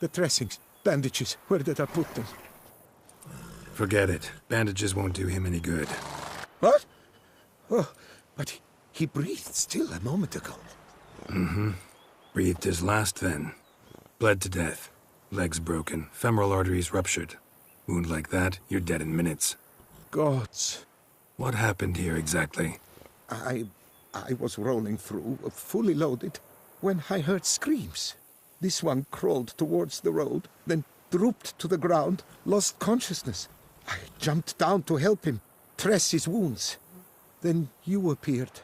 The dressings, bandages, where did I put them? Forget it. Bandages won't do him any good. What? Oh, but he breathed still a moment ago. Mm-hmm. Breathed his last then. Bled to death. Legs broken. Femoral arteries ruptured. Wound like that, you're dead in minutes. Gods. What happened here exactly? I was rolling through, fully loaded, when I heard screams. This one crawled towards the road, then drooped to the ground, lost consciousness. I jumped down to help him, dress his wounds. Then you appeared.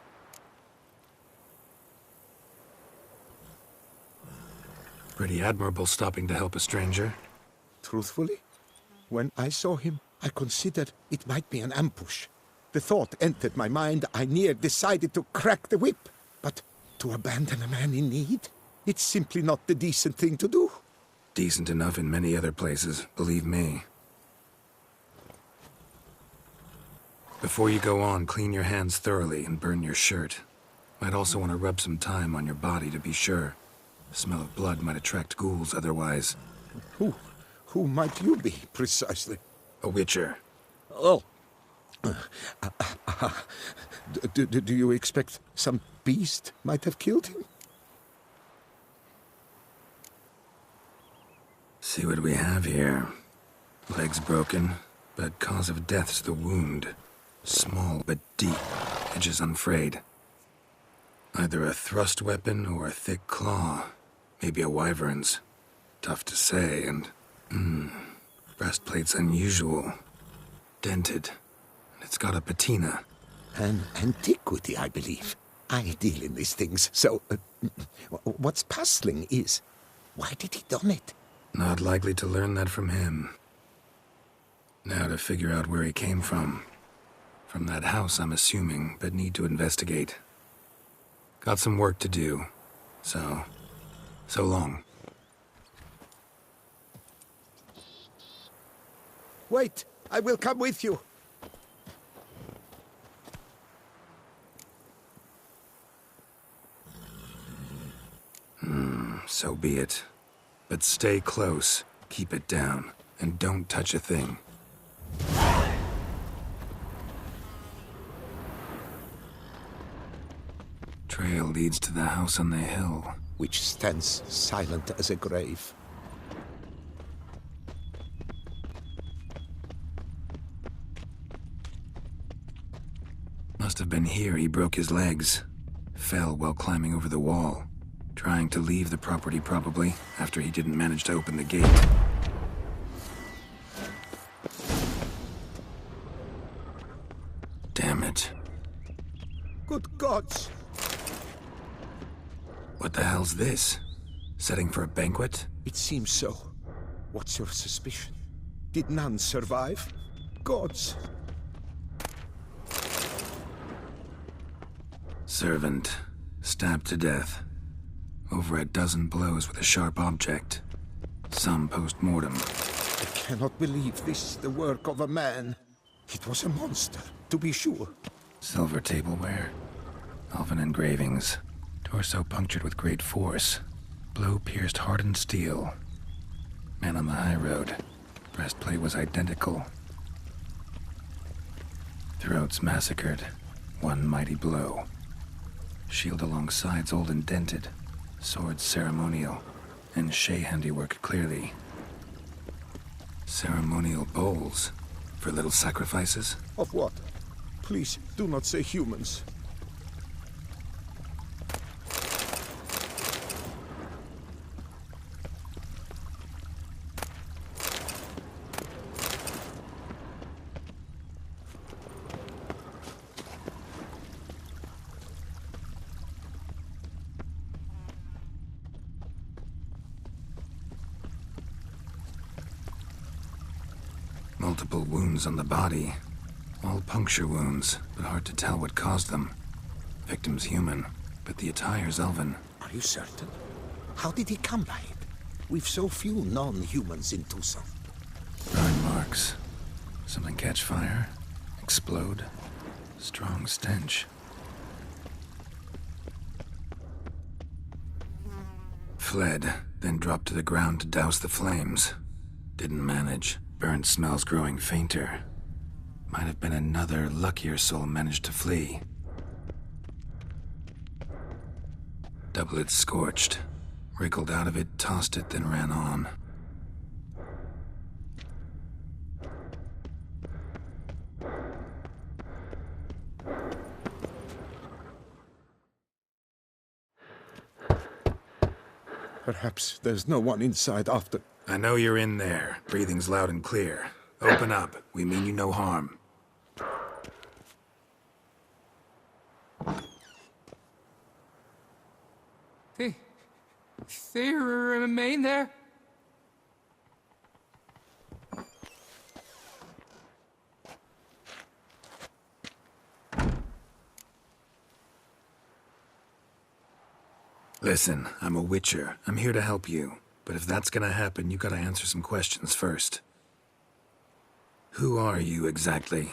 Pretty admirable stopping to help a stranger. Truthfully, when I saw him, I considered it might be an ambush. The thought entered my mind, I near decided to crack the whip. But to abandon a man in need? It's simply not the decent thing to do. Decent enough in many other places, believe me. Before you go on, clean your hands thoroughly and burn your shirt. Might also want to rub some time on your body to be sure. The smell of blood might attract ghouls otherwise. Who might you be, precisely? A witcher. Oh. Do you expect some beast might have killed him? See what we have here. Legs broken, but cause of death's the wound. Small but deep, edges unfrayed. Either a thrust weapon or a thick claw. Maybe a wyvern's. Tough to say, and... breastplate's unusual. Dented. And it's got a patina. An antiquity, I believe. I deal in these things, so... what's puzzling is... why did he don it? Not likely to learn that from him. Now to figure out where he came from. From that house, I'm assuming, but need to investigate. Got some work to do. So long. Wait, I will come with you. So be it. But stay close, keep it down, and don't touch a thing. Trail leads to the house on the hill. Which stands silent as a grave. Must have been here he broke his legs. Fell while climbing over the wall. Trying to leave the property, probably, after he didn't manage to open the gate. Damn it. Good gods! What the hell's this? Setting for a banquet? It seems so. What's your suspicion? Did none survive? Gods! Servant. Stabbed to death. Over a dozen blows with a sharp object. Some post-mortem. I cannot believe this is the work of a man. It was a monster, to be sure. Silver tableware. Elven engravings. Torso punctured with great force. Blow pierced hardened steel. Man on the high road. Breastplate was identical. Throats massacred. One mighty blow. Shield along sides old and dented. Sword ceremonial. And Shea handiwork clearly. Ceremonial bowls. For little sacrifices? Of what? Please, do not say humans. Multiple wounds on the body. All puncture wounds, but hard to tell what caused them. Victim's human, but the attire's elven. Are you certain? How did he come by it? We've so few non-humans in Tucson. Burn marks. Something catch fire? Explode? Strong stench. Fled. then dropped to the ground to douse the flames. Didn't manage. Burnt smells growing fainter. Might have been another luckier soul managed to flee. Doublet scorched. Wriggled out of it, tossed it, then ran on. Perhaps there's no one inside after... I know you're in there. Breathing's loud and clear. Open up. We mean you no harm. They remain there? Listen, I'm a witcher. I'm here to help you. But if that's gonna happen, you gotta answer some questions first. Who are you exactly?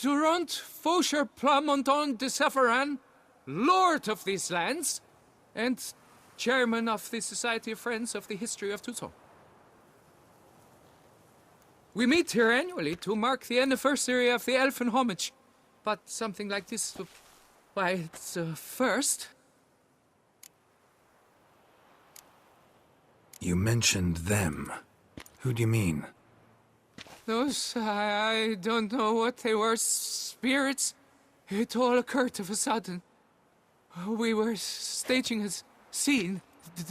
Durant Faucher Plamondon de Safaran, Lord of these lands, and Chairman of the Society of Friends of the History of Tucson. We meet here annually to mark the anniversary of the Elfin Homage. But something like this, why, it's a first. You mentioned them. Who do you mean? Those, I don't know what they were, spirits. It all occurred of a sudden. We were staging a scene,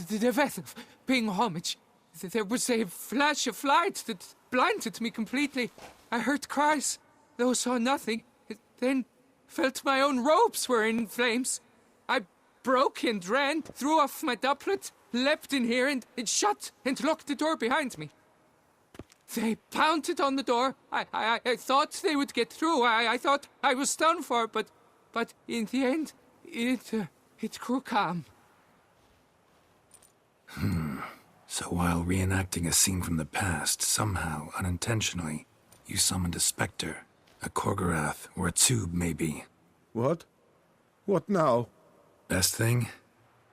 the death of paying homage. There was a flash of light that blinded me completely. I heard cries, though saw nothing. Then felt my own robes were in flames. I broke and ran, threw off my doublet, leapt in here and shut and locked the door behind me. They pounded on the door. I thought they would get through. I thought I was done for, but in the end, it grew calm. So while reenacting a scene from the past, somehow, unintentionally, you summoned a specter, a Korgorath, or a tube, maybe. What? What now? Best thing?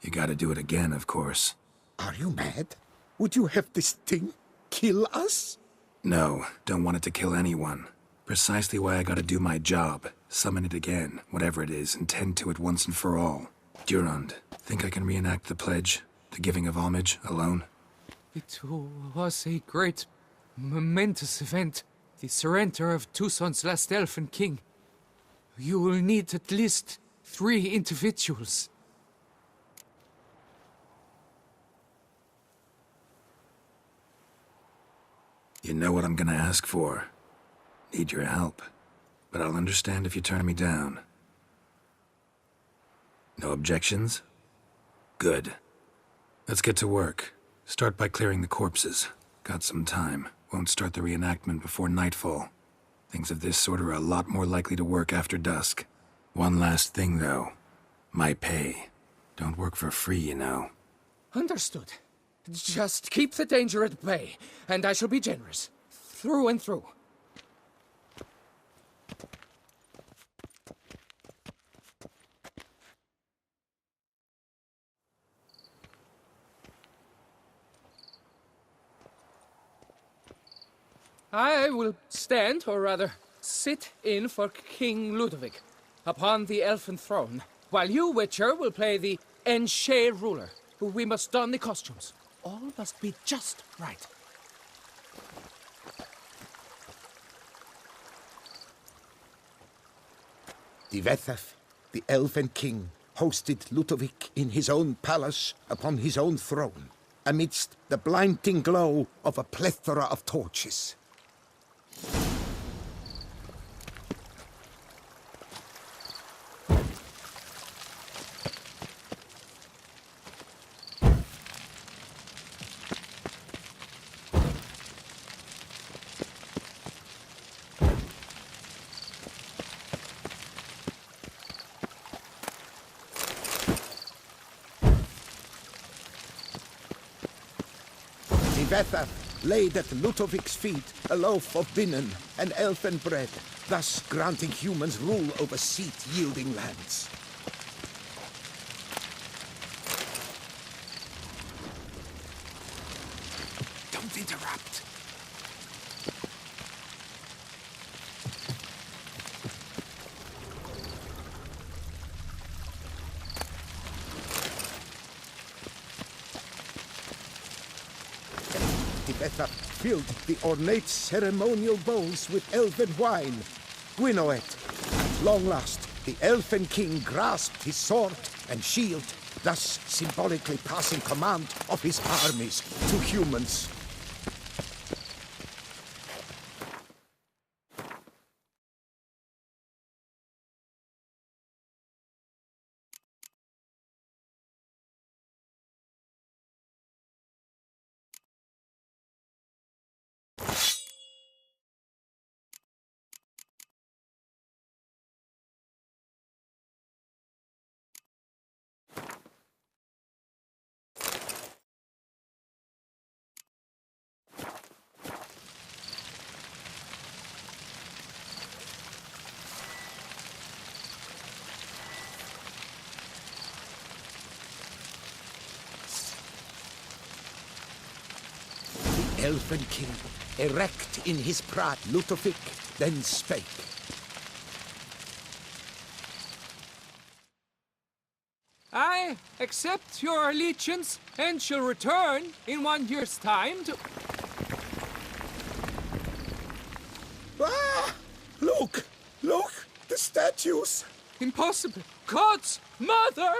You gotta do it again, of course. Are you mad? Would you have this thing kill us? No, don't want it to kill anyone. Precisely why I gotta do my job. Summon it again, whatever it is, and tend to it once and for all. Durand, think I can reenact the pledge, the giving of homage, alone? It was a great, momentous event. The surrender of Tucson's last elfin king. You will need at least 3 individuals. You know what I'm gonna ask for. Need your help. But I'll understand if you turn me down. No objections? Good. Let's get to work. Start by clearing the corpses. Got some time. Won't start the reenactment before nightfall. Things of this sort are a lot more likely to work after dusk. One last thing, though. My pay. Don't work for free, you know. Understood. Just keep the danger at bay, and I shall be generous. Through and through. I will stand, or rather, sit in for King Ludovic, upon the elfin throne, while you, Witcher, will play the Enche ruler. We must don the costumes. All must be just right. Divethef, the elven king, hosted Ludovic in his own palace upon his own throne, amidst the blinding glow of a plethora of torches. Divethef laid at Ludovic's feet a loaf of binnen and elfin bread, thus granting humans rule over seat-yielding lands. Don't interrupt. Tibetha filled the ornate ceremonial bowls with elven wine. Gwynnoet. At long last, the elfin king grasped his sword and shield, thus symbolically passing command of his armies to humans. Elfin king, erect in his pride, Ludovic then spake. I accept your allegiance and shall return in 1 year's time to... Ah! Look! Look! The statues! Impossible! God's mother!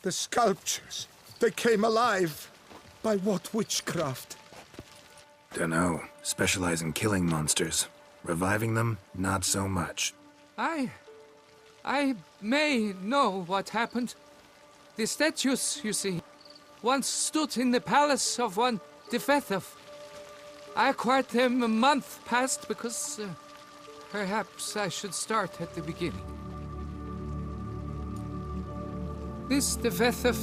The sculptures, they came alive. By what witchcraft? Dunno. Specialize in killing monsters. Reviving them, not so much. I may know what happened. The statues, you see, once stood in the palace of one Tibetha. I acquired them a month past because perhaps I should start at the beginning. This Tibetha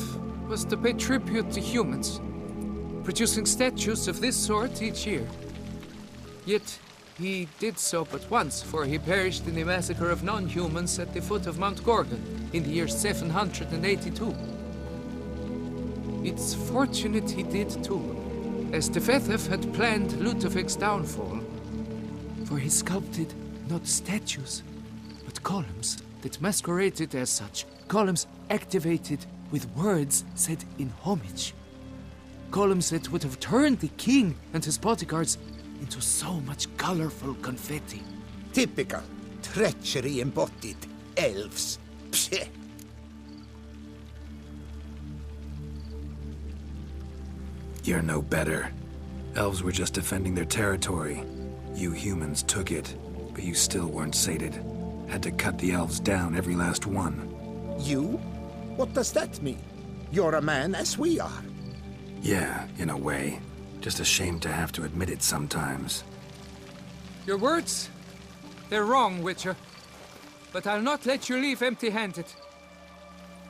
was to pay tribute to humans, producing statues of this sort each year. Yet he did so but once, for he perished in the massacre of non-humans at the foot of Mount Gorgon in the year 782. It's fortunate he did too, as Tibetha had planned Ludovic's downfall, for he sculpted not statues, but columns that masqueraded as such. Columns activated with words said in homage. Columns that would have turned the king and his bodyguards into so much colorful confetti. Typical. Treachery embodied. Elves. Psheh. You're no better. Elves were just defending their territory. You humans took it, but you still weren't sated. Had to cut the elves down, every last one. You? What does that mean? You're a man as we are. Yeah, in a way. Just ashamed to have to admit it sometimes. Your words, they're wrong, Witcher. But I'll not let you leave empty-handed.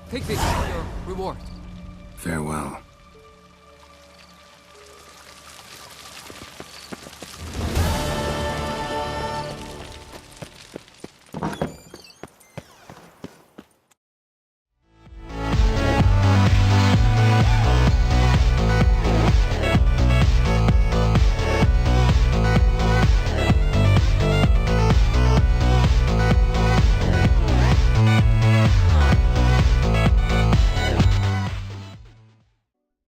Take this as your reward. Farewell.